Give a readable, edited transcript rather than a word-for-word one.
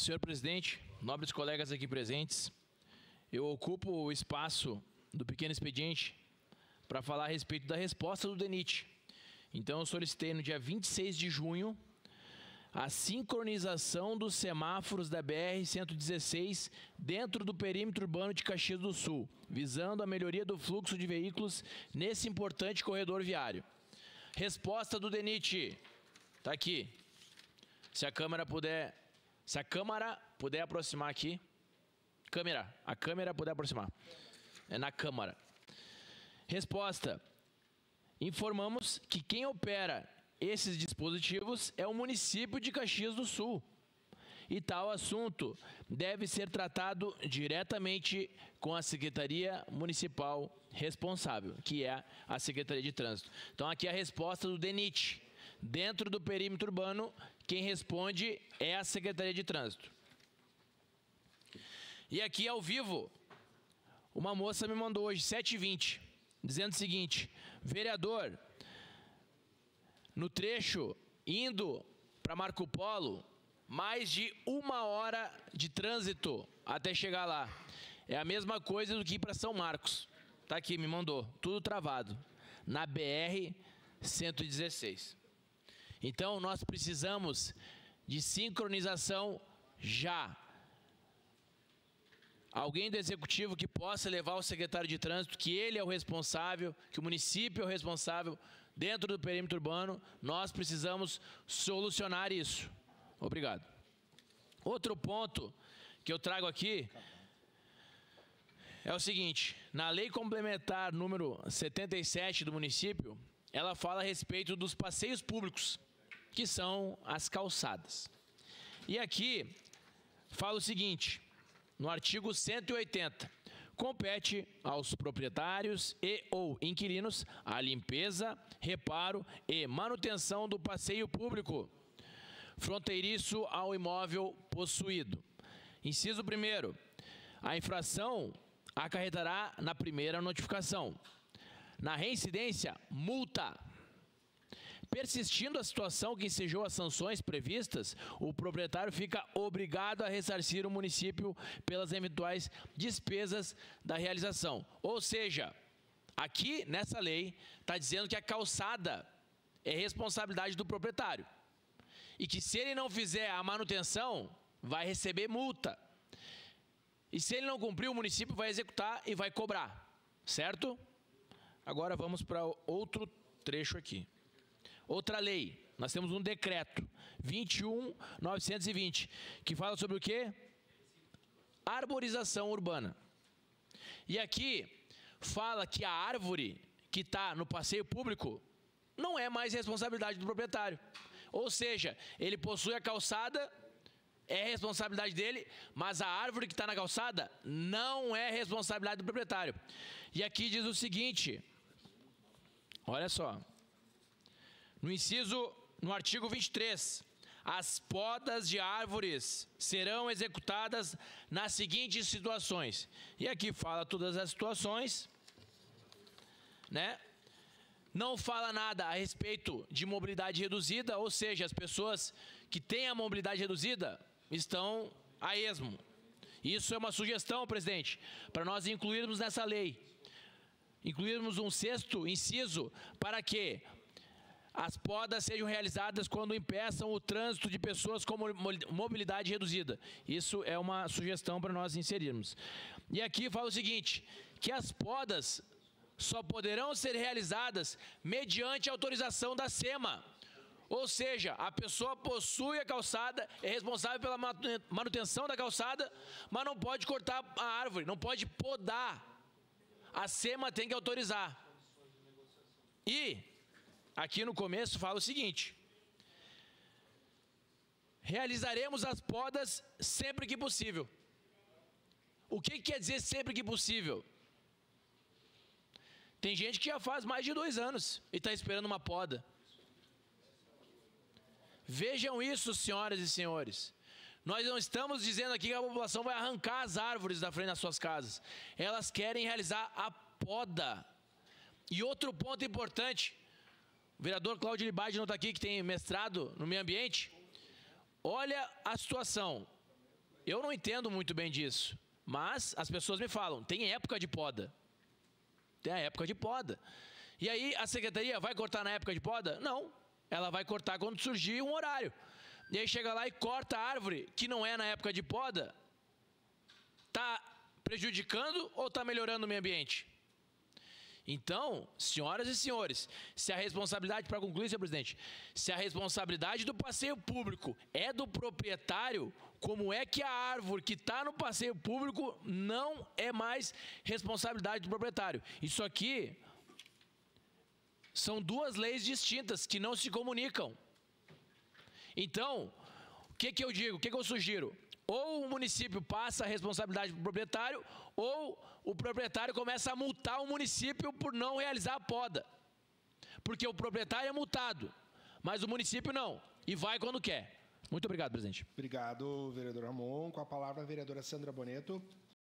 Senhor presidente, nobres colegas aqui presentes, eu ocupo o espaço do pequeno expediente para falar a respeito da resposta do DENIT. Então, eu solicitei no dia 26 de junho a sincronização dos semáforos da BR-116 dentro do perímetro urbano de Caxias do Sul, visando a melhoria do fluxo de veículos nesse importante corredor viário. Resposta do DENIT. Está aqui. Se a câmera puder aproximar aqui. A câmera puder aproximar. É na Câmara. Resposta. Informamos que quem opera esses dispositivos é o município de Caxias do Sul. E tal assunto deve ser tratado diretamente com a Secretaria Municipal responsável, que é a Secretaria de Trânsito. Então, aqui é a resposta do DENIT. Dentro do perímetro urbano, quem responde é a Secretaria de Trânsito. E aqui, ao vivo, uma moça me mandou hoje, 7h20, dizendo o seguinte: vereador, no trecho indo para Marco Polo, mais de 1 hora de trânsito até chegar lá. É a mesma coisa do que ir para São Marcos. Tá aqui, me mandou. Tudo travado. Na BR-116. Então, nós precisamos de sincronização já. Alguém do Executivo que possa levar o secretário de Trânsito, que ele é o responsável, que o município é o responsável dentro do perímetro urbano. Nós precisamos solucionar isso. Obrigado. Outro ponto que eu trago aqui é o seguinte: na lei complementar número 77 do município, ela fala a respeito dos passeios públicos, que são as calçadas. E aqui fala o seguinte, no artigo 180, compete aos proprietários e ou inquilinos a limpeza, reparo e manutenção do passeio público fronteiriço ao imóvel possuído. Inciso 1º, a infração acarretará na primeira notificação. Na reincidência, multa. Persistindo a situação que ensejou as sanções previstas, o proprietário fica obrigado a ressarcir o município pelas eventuais despesas da realização. Ou seja, aqui nessa lei está dizendo que a calçada é responsabilidade do proprietário. E que se ele não fizer a manutenção, vai receber multa. E se ele não cumprir, o município vai executar e vai cobrar. Certo? Agora vamos para outro trecho aqui. Outra lei. Nós temos um decreto 21.920, que fala sobre o quê? Arborização urbana. E aqui fala que a árvore que está no passeio público não é mais responsabilidade do proprietário. Ou seja, ele possui a calçada, é responsabilidade dele, mas a árvore que está na calçada não é responsabilidade do proprietário. E aqui diz o seguinte, olha só, no artigo 23, as podas de árvores serão executadas nas seguintes situações. E aqui fala todas as situações, né? Não fala nada a respeito de mobilidade reduzida, ou seja, as pessoas que têm a mobilidade reduzida estão a esmo. Isso é uma sugestão, presidente, para nós incluirmos nessa lei. Incluirmos um 6º inciso para que as podas sejam realizadas quando impeçam o trânsito de pessoas com mobilidade reduzida. Isso é uma sugestão para nós inserirmos. E aqui fala o seguinte, que as podas só poderão ser realizadas mediante autorização da SEMA. Ou seja, a pessoa possui a calçada, é responsável pela manutenção da calçada, mas não pode cortar a árvore, não pode podar. A SEMA tem que autorizar. E aqui no começo fala o seguinte: realizaremos as podas sempre que possível. O que quer dizer sempre que possível? Tem gente que já faz mais de 2 anos e está esperando uma poda. Vejam isso, senhoras e senhores. Nós não estamos dizendo aqui que a população vai arrancar as árvores da frente das suas casas. Elas querem realizar a poda. E outro ponto importante, o vereador Cláudio Libardi não está aqui, que tem mestrado no meio ambiente. Olha a situação. Eu não entendo muito bem disso, mas as pessoas me falam, tem época de poda. Tem a época de poda. E aí a secretaria vai cortar na época de poda? Não, ela vai cortar quando surgir um horário. E aí chega lá e corta a árvore que não é na época de poda. Está prejudicando ou está melhorando o meio ambiente? Então, senhoras e senhores, se a responsabilidade, para concluir, senhor presidente, se a responsabilidade do passeio público é do proprietário, como é que a árvore que está no passeio público não é mais responsabilidade do proprietário? Isso aqui são duas leis distintas que não se comunicam. Então, o que eu digo, o que eu sugiro? Ou o município passa a responsabilidade para o proprietário, ou o proprietário começa a multar o município por não realizar a poda. Porque o proprietário é multado, mas o município não, e vai quando quer. Muito obrigado, presidente. Obrigado, vereador Ramon. Com a palavra, a vereadora Sandra Boneto.